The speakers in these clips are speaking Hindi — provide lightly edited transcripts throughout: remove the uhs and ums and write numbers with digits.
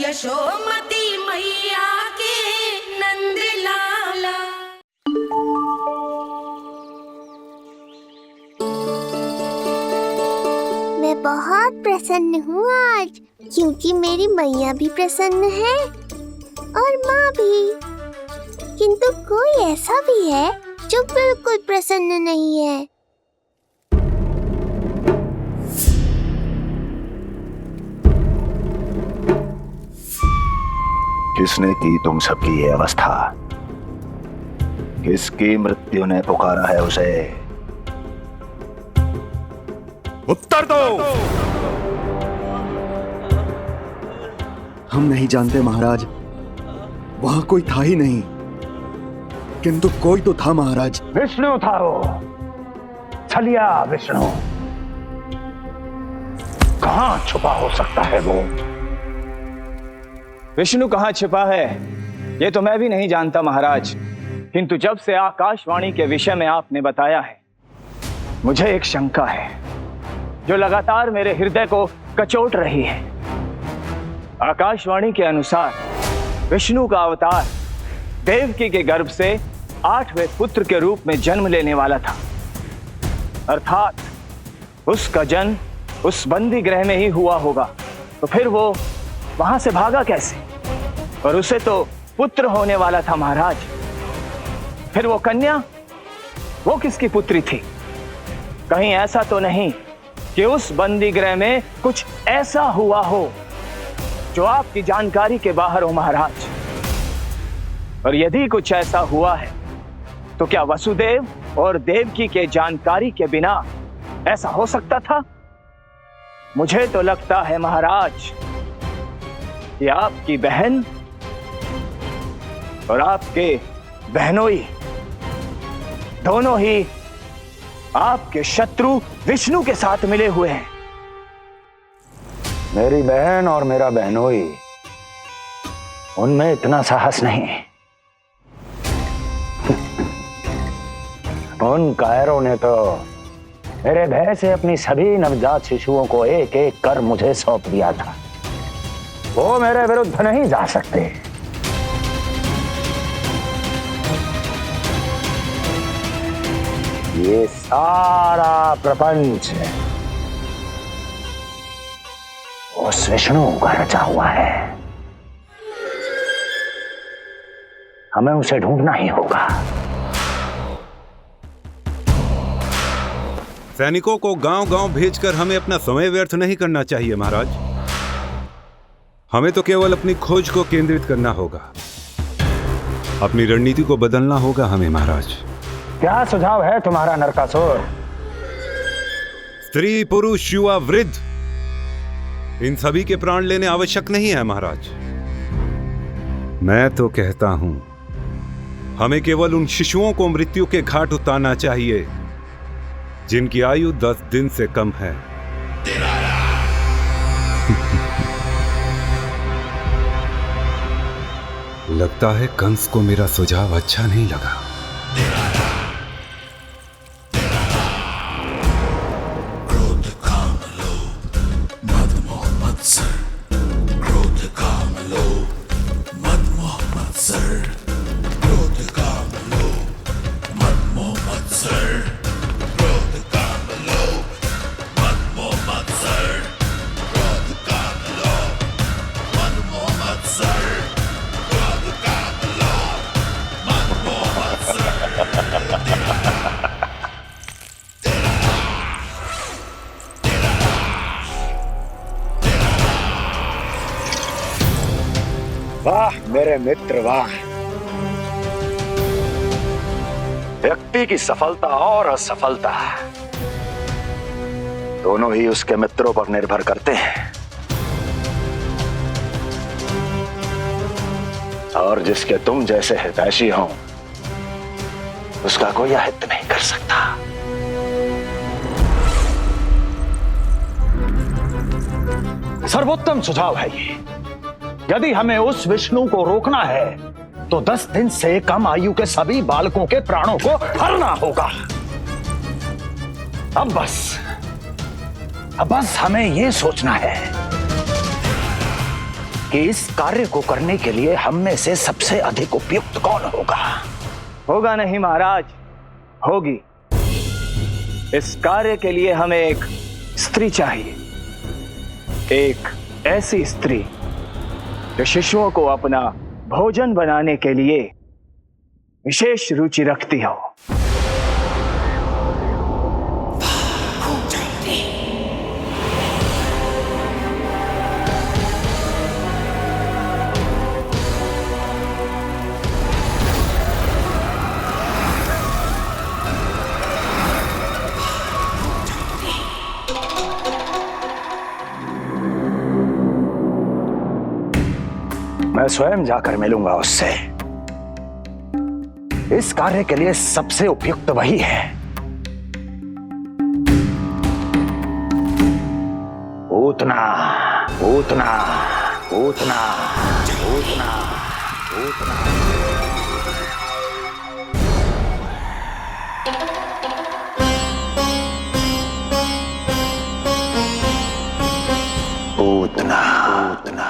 यशोमती मैया के नंद लाला। मैं बहुत प्रसन्न हूँ आज, क्योंकि मेरी मैया भी प्रसन्न है और माँ भी। किंतु कोई ऐसा भी है जो बिल्कुल प्रसन्न नहीं है। किसने की तुम सबकी ये अवस्था? किसकी मृत्यु ने पुकारा है उसे? उत्तर दो। हम नहीं जानते महाराज, वहां कोई था ही नहीं। किंतु कोई तो था महाराज। विष्णु था वो, छलिया विष्णु। कहां छुपा हो सकता है वो? विष्णु कहाँ छिपा है ये तो मैं भी नहीं जानता महाराज, किंतु जब से आकाशवाणी के विषय में आपने बताया है, मुझे एक शंका है जो लगातार मेरे हृदय को कचोट रही है। आकाशवाणी के अनुसार विष्णु का अवतार देवकी के गर्भ से 8वें पुत्र के रूप में जन्म लेने वाला था, अर्थात उसका जन्म उस बंदी गृह में ही हुआ होगा। तो फिर वो वहां से भागा कैसे? और उसे तो पुत्र होने वाला था महाराज। फिर वो कन्या, वो किसकी पुत्री थी? कहीं ऐसा तो नहीं कि उस बंदी गृह में कुछ ऐसा हुआ हो जो आपकी जानकारी के बाहर हो महाराज? और यदि कुछ ऐसा हुआ है तो क्या वसुदेव और देवकी के जानकारी के बिना ऐसा हो सकता था? मुझे तो लगता है महाराज कि आपकी बहन और आपके बहनोई दोनों ही आपके शत्रु विष्णु के साथ मिले हुए हैं। मेरी बहन और मेरा बहनोई, उनमें इतना साहस नहीं। उन कायरों ने तो मेरे भय से अपनी सभी नवजात शिशुओं को एक एक कर मुझे सौंप दिया था। वो मेरे विरुद्ध नहीं जा सकते। ये सारा प्रपंच उस विष्णु का रचा हुआ है। हमें उसे ढूंढना ही होगा। सैनिकों को गांव-गांव भेजकर हमें अपना समय व्यर्थ नहीं करना चाहिए महाराज। हमें तो केवल अपनी खोज को केंद्रित करना होगा। अपनी रणनीति को बदलना होगा हमें महाराज। क्या सुझाव है तुम्हारा नरकासुर? स्त्री, पुरुष, युवा, वृद्ध, इन सभी के प्राण लेने आवश्यक नहीं है महाराज। मैं तो कहता हूं हमें केवल उन शिशुओं को मृत्यु के घाट उतारना चाहिए जिनकी आयु 10 दिन से कम है। लगता है कंस को मेरा सुझाव अच्छा नहीं लगा। वाह मेरे मित्र वाह। व्यक्ति की सफलता और असफलता दोनों ही उसके मित्रों पर निर्भर करते हैं, और जिसके तुम जैसे हितैषी हो उसका कोई अहित नहीं कर सकता। सर्वोत्तम सुझाव है ये। यदि हमें उस विष्णु को रोकना है तो 10 दिन से कम आयु के सभी बालकों के प्राणों को हरना होगा। अब बस हमें यह सोचना है कि इस कार्य को करने के लिए हम में से सबसे अधिक उपयुक्त कौन होगा? होगा नहीं महाराज, होगी। इस कार्य के लिए हमें एक स्त्री चाहिए, एक ऐसी स्त्री जो शिशुओं को अपना भोजन बनाने के लिए विशेष रुचि रखती हो। मैं स्वयं जाकर मिलूंगा उससे। इस कार्य के लिए सबसे उपयुक्त वही है। पूतना, पूतना, पूतना, पूतना, पूतना। पूतना, पूतना।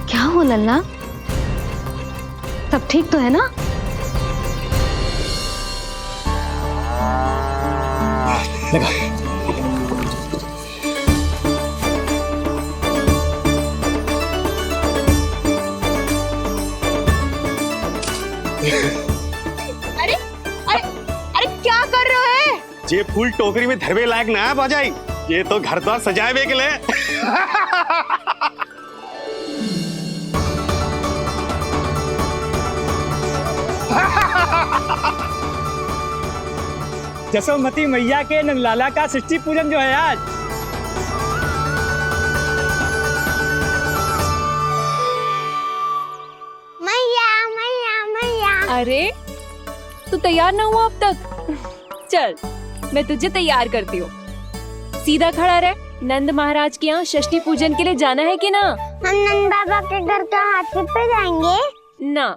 क्या हो लल्ला, सब ठीक तो है ना? लगा। अरे अरे अरे क्या कर रहे हो? ये फूल टोकरी में धरवे लायक ना है बाजाई, ये तो घर द्वार सजाए के लिए। जसोमती मैया के नंदलाला का षष्ठी पूजन जो है आज। मैया मैया मैया। अरे तू तैयार ना हुआ अब तक? चल मैं तुझे तैयार करती हूँ। सीधा खड़ा रह। नंद महाराज के यहाँ षष्ठी पूजन के लिए जाना है कि ना? हम नंद बाबा के घर तो हाथी पे जाएंगे ना।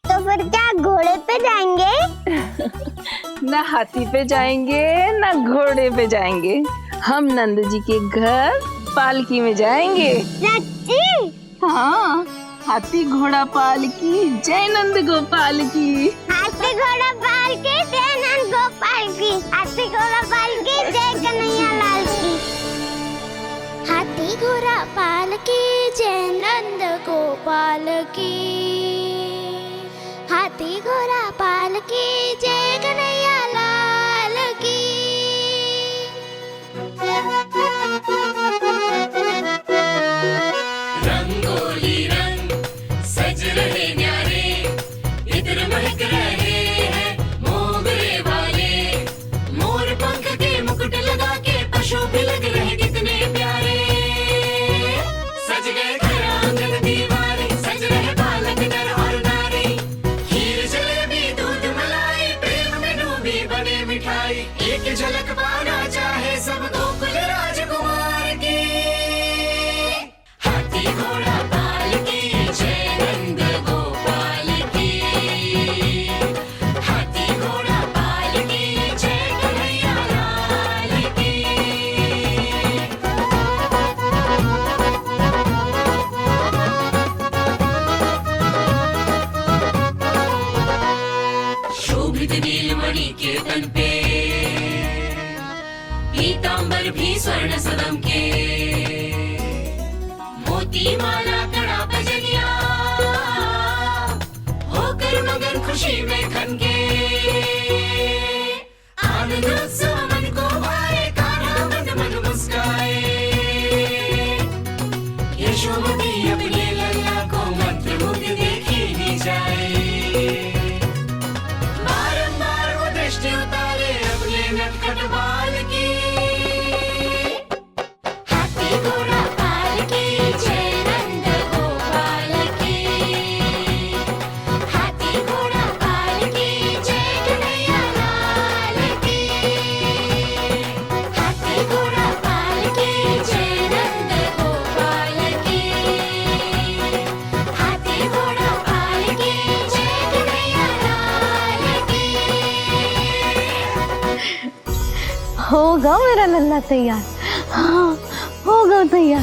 तो फिर क्या घोड़े पे जाएंगे? ना हाथी पे जाएंगे ना घोड़े पे जाएंगे, हम नंद जी के घर पालकी में जाएंगे। सच्ची? हाँ, हाथी घोड़ा पालकी जय नंद गोपाल की। हाथी घोड़ा पालकी जय नंद गोपाल की। हाथी घोड़ा पालकी जय कन्हैया लाल की। हाथी घोड़ा पालकी जय नंद गोपाल की। हाथी घोड़ा पालकी जय कन्हैया लाल की। रंगोली रंग सज रहे न्यारे, इधर महक रहे हैं मोगरे वाले। मोर पंख के मुकुट लगा के पशु भी लग रहे कितने प्यारे। सज गए घर आंगन दीवारे, सज रहे बालक नर और नारी। खीर जलेबी दूध मलाई, प्रेम में डूबी बने मिठाई। एक झलक पाना चाहे सब गोकुल राजकुमार की। हाथी घोड़ा पालकी जय नंद गोपाल की। हाथी घोड़ा पालकी जय कन्हैया लाल की। शोभित नीलमणि के तन पे, पीतांबर भी स्वर्ण सदम के। मोती माला कड़ा बजनिया, होकर मगन खुशी में खन के। आनंद उत्सव मन को भाए, कान्हा मन मन मुस्काए। यशोमती अपने लल्ला को मंत्रमुग्ध देखी ही जाए। बारंबार वो दृष्टि उतारे अपने नटखट बाल की। हाथी घोड़ा पालकी जय नंद गोपाल की। हाथी घोड़ा पालकी जय कन्हैया लाल की। लल्ला तैयार। हाँ, होगा तैयार।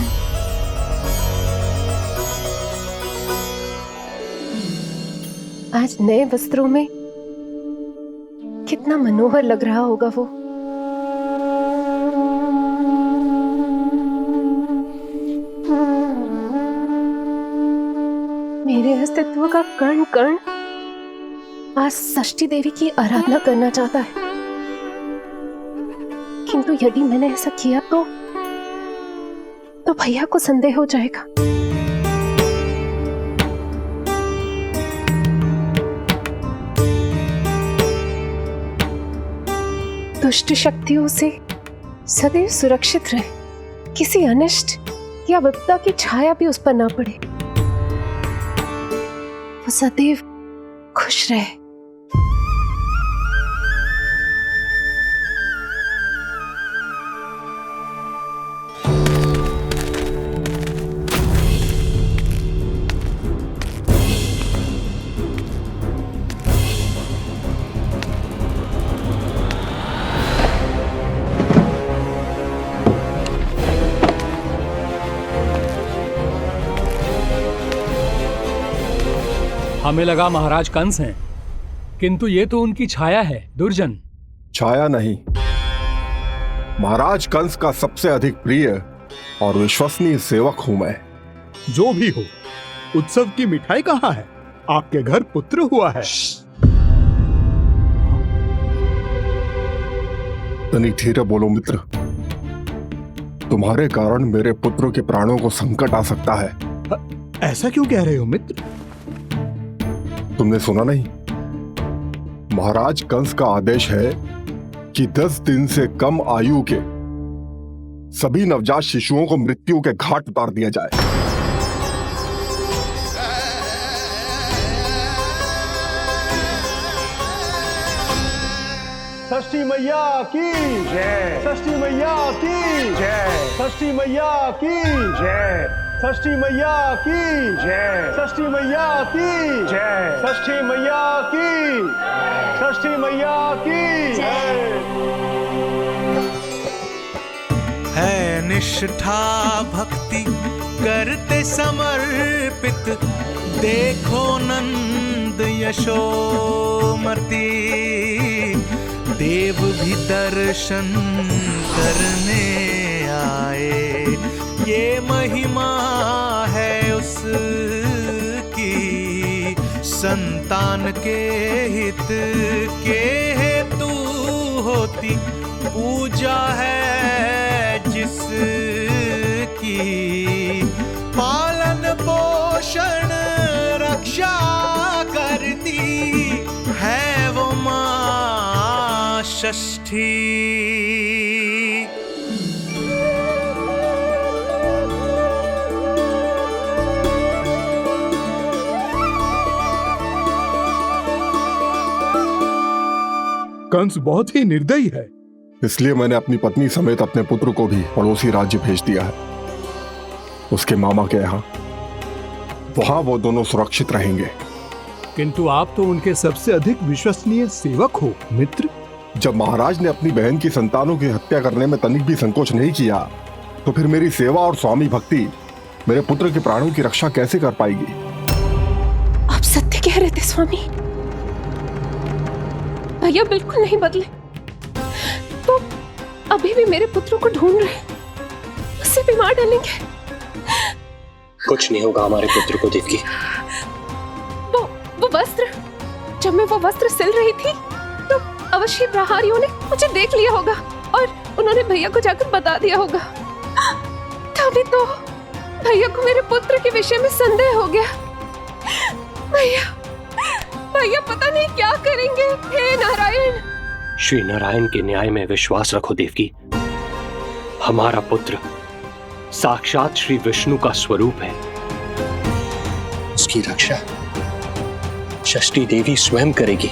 आज नए वस्त्रों में कितना मनोहर लग रहा होगा वो। मेरे अस्तित्व का कण कण आज षष्ठी देवी की आराधना करना चाहता है, किंतु यदि मैंने ऐसा किया तो भैया को संदेह हो जाएगा। दुष्ट शक्तियों से सदैव सुरक्षित रहे, किसी अनिष्ट या विपदा की छाया भी उस पर ना पड़े, वो सदैव खुश रहे। हमें लगा महाराज कंस हैं, किंतु ये तो उनकी छाया है, दुर्जन। छाया नहीं, महाराज कंस का सबसे अधिक प्रिय और विश्वसनीय सेवक हूं मैं। जो भी हो, उत्सव की मिठाई कहाँ है? आपके घर पुत्र हुआ है। तनिक धीरे बोलो मित्र, तुम्हारे कारण मेरे पुत्र के प्राणों को संकट आ सकता है। ऐसा क्यों कह रहे हो मित्र? तुमने सुना नहीं? महाराज कंस का आदेश है कि 10 दिन से कम आयु के सभी नवजात शिशुओं को मृत्यु के घाट उतार दिया जाए। षष्ठी मैया की जय। षष्ठी मैया की जय। षष्ठी मैया की जय। षष्ठी मैया की जय। षष्ठी मैया की जय। षष्ठी मैया की। षष्ठी मैया की जय। है निष्ठा भक्ति करते समर्पित, देखो नंद यशोमती, देव भी दर्शन करने आए। ये महिमा है उसकी, संतान के हित के हेतु होती पूजा है जिसकी। पालन पोषण रक्षा करती है वो मां षष्ठी। कंस बहुत ही निर्दयी है। इसलिए मैंने अपनी पत्नी समेत अपने पुत्र को भी पड़ोसी राज्य भेज दिया है, उसके मामा के यहाँ। वहां वो दोनों सुरक्षित रहेंगे। किंतु आप तो उनके सबसे अधिक विश्वसनीय सेवक हो मित्र। जब महाराज ने अपनी बहन की संतानों की हत्या करने में तनिक भी संकोच नहीं किया, तो फिर मेरी सेवा और स्वामी भक्ति मेरे पुत्र के प्राणों की रक्षा कैसे कर पाएगी? आप सत्य कह रहे थे स्वामी। भैया बिल्कुल नहीं बदले, तो अभी भी मेरे पुत्र को ढूंढ रहे, उससे भी मार डालेंगे। कुछ नहीं होगा हमारे पुत्र को देवकी। वो वस्त्र, जब मैं वो वस्त्र सिल रही थी तो अवश्य प्रहारियों ने मुझे देख लिया होगा और उन्होंने भैया को जाकर बता दिया होगा। तभी तो भैया को मेरे पुत्र के विषय में संदेह हो गया। भैया पता नहीं क्या करेंगे। हे नारायण। श्री नारायण के न्याय में विश्वास रखो देवकी। हमारा पुत्र साक्षात श्री विष्णु का स्वरूप है। उसकी रक्षा षष्ठी देवी स्वयं करेगी।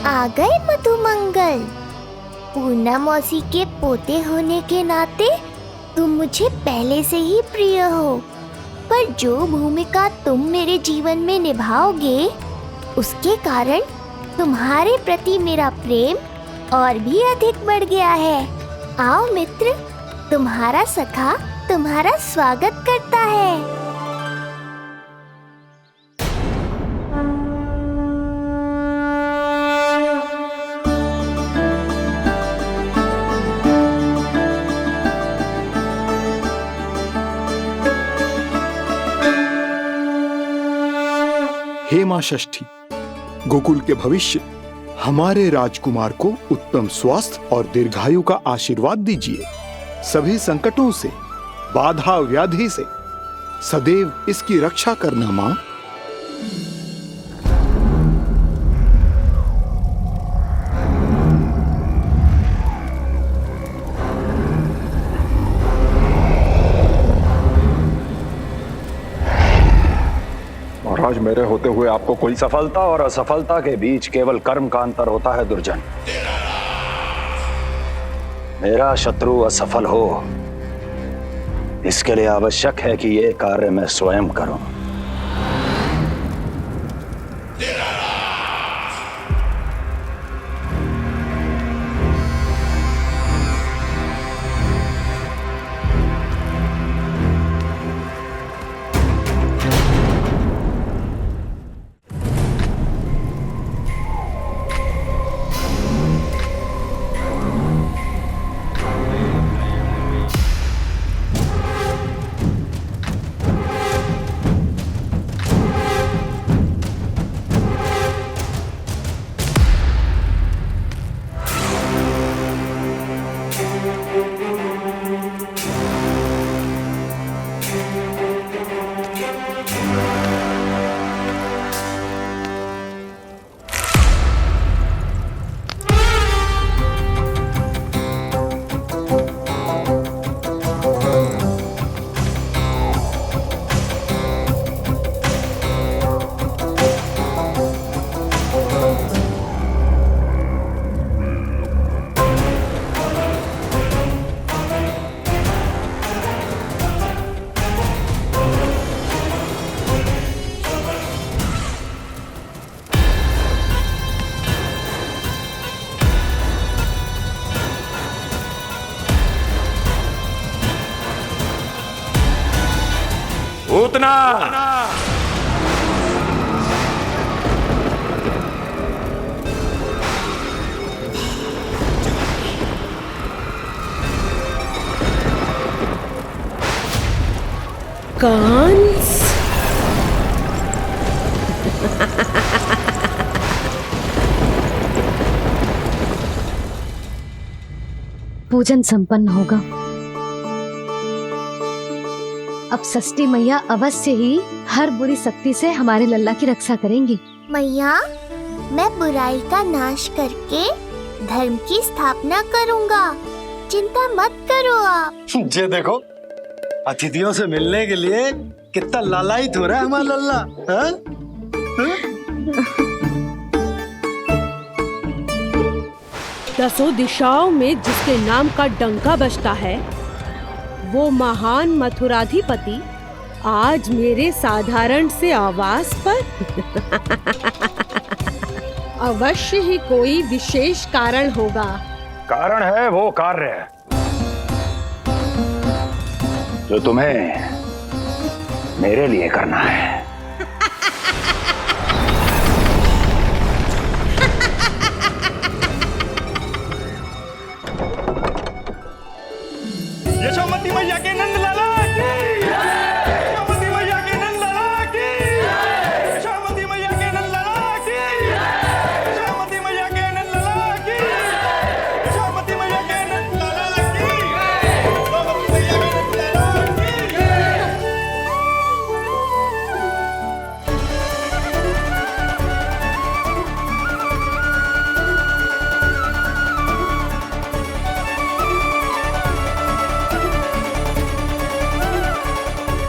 आ गए मधुमंगल। पूर्णा मौसी के पोते होने के नाते तुम मुझे पहले से ही प्रिय हो, पर जो भूमिका तुम मेरे जीवन में निभाओगे उसके कारण तुम्हारे प्रति मेरा प्रेम और भी अधिक बढ़ गया है। आओ मित्र, तुम्हारा सखा तुम्हारा स्वागत करता है। हे मां षष्ठी, गोकुल के भविष्य हमारे राजकुमार को उत्तम स्वास्थ्य और दीर्घायु का आशीर्वाद दीजिए। सभी संकटों से, बाधा व्याधि से सदैव इसकी रक्षा करना मां। महाराज, मेरे होते हुए आपको कोई सफलता और असफलता के बीच केवल कर्म का अंतर होता है दुर्जन। मेरा शत्रु असफल हो, इसके लिए आवश्यक है कि ये कार्य मैं स्वयं करूं। उतना कंस। पूजन संपन्न होगा। अब षष्ठी मैया अवश्य ही हर बुरी शक्ति से हमारे लल्ला की रक्षा करेंगी। मैया, मैं बुराई का नाश करके धर्म की स्थापना करूंगा, चिंता मत करो आप। ये देखो, अतिथियों से मिलने के लिए कितना लालायित हो रहा है हमारा लल्ला। हाँ? दसों दिशाओं में जिसके नाम का डंका बजता है, वो महान मथुराधिपति आज मेरे साधारण से आवास पर। अवश्य ही कोई विशेष कारण होगा। कारण है वो कार्य जो तुम्हें मेरे लिए करना है। यशोमती मैया के नंद लाला की, यशोमती मैया के नंद लाला की, यशोमती मैया के नंद लाला की, यशोमती मैया के नंद लाला की, यशोमती मैया के नंद लाला की, यशोमती मैया के नंद लाला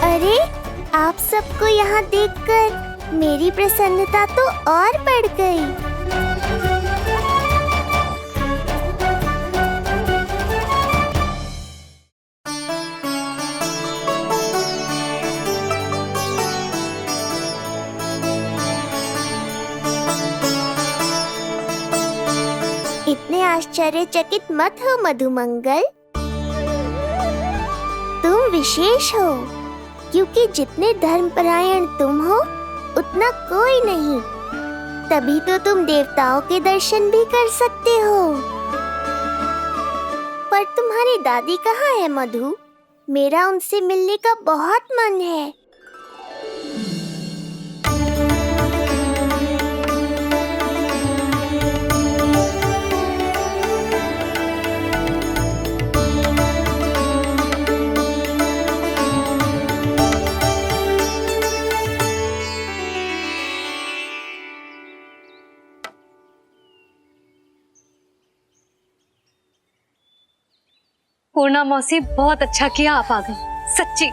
अरे, आप सबको यहाँ देखकर मेरी प्रसन्नता तो और बढ़ गई। आश्चर्यचकित मत हो मधुमंगल। तुम विशेष हो, क्योंकि जितने धर्मपरायण तुम हो उतना कोई नहीं। तभी तो तुम देवताओं के दर्शन भी कर सकते हो। पर तुम्हारी दादी कहाँ है मधु? मेरा उनसे मिलने का बहुत मन है। पूर्णा मौसी, बहुत अच्छा किया आप आ गए, सच्ची।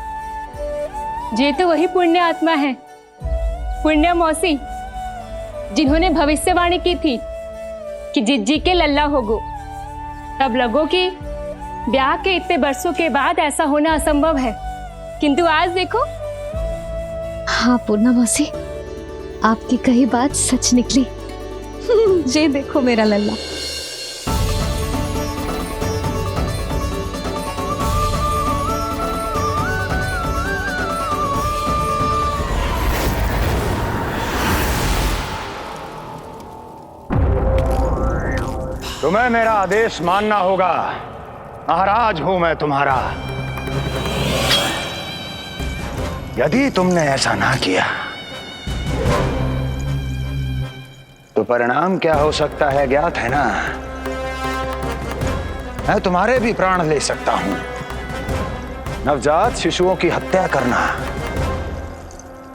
ये तो वही पुण्य आत्मा है, पुण्य मौसी, जिन्होंने भविष्यवाणी की थी कि जिज्जी के लल्ला होगो। तब लगो कि ब्याह के इतने बरसों के बाद ऐसा होना असंभव है, किंतु आज देखो। हाँ पूर्णा मौसी, आपकी कही बात सच निकली। ये देखो मेरा लल्ला। तुम्हें मेरा आदेश मानना होगा। महाराज हूं मैं तुम्हारा। यदि तुमने ऐसा ना किया तो परिणाम क्या हो सकता है ज्ञात है ना? मैं तुम्हारे भी प्राण ले सकता हूं। नवजात शिशुओं की हत्या करना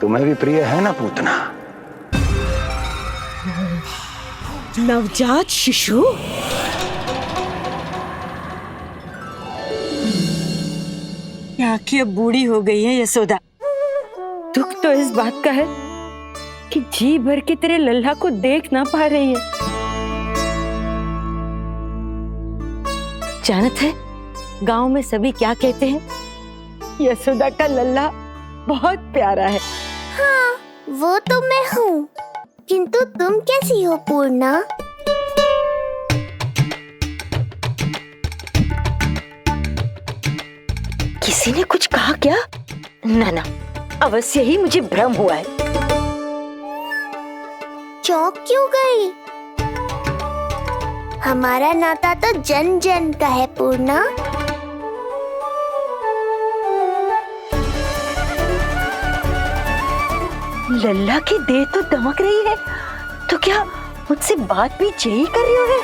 तुम्हें भी प्रिय है ना पूतना? नवजात शिशु? आंखें अब बूढ़ी हो गई है यशोदा। दुख तो इस बात का है कि जी भर के तेरे लल्ला को देख ना पा रही है। जानत है गांव में सभी क्या कहते हैं? यशोदा का लल्ला बहुत प्यारा है। हाँ, वो तो मैं हूँ, किंतु तुम कैसी हो पूर्णा? किसी ने कुछ कहा क्या? ना ना, अवश्य ही मुझे भ्रम हुआ है। चौंक क्यों गई? हमारा नाता तो जन जन का है पूर्णा। लल्ला की देह तो दमक रही है, तो क्या मुझसे बात भी यही कर रही हो?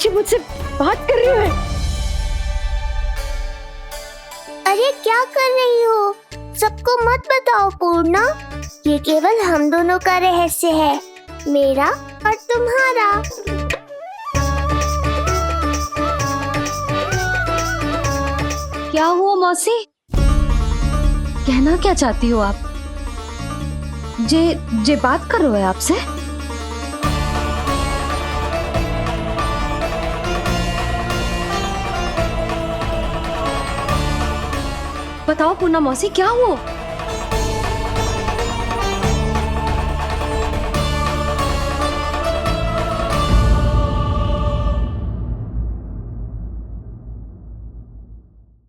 जी मुझसे बात कर रही हो? अरे क्या कर रही हो? सबको मत बताओ पूर्णा, ये केवल हम दोनों का रहस्य है, मेरा और तुम्हारा। क्या हुआ मौसी? कहना क्या चाहती हो आप? जे बात कर रहे हो आपसे? बताओ पूर्णा मौसी, क्या हुआ?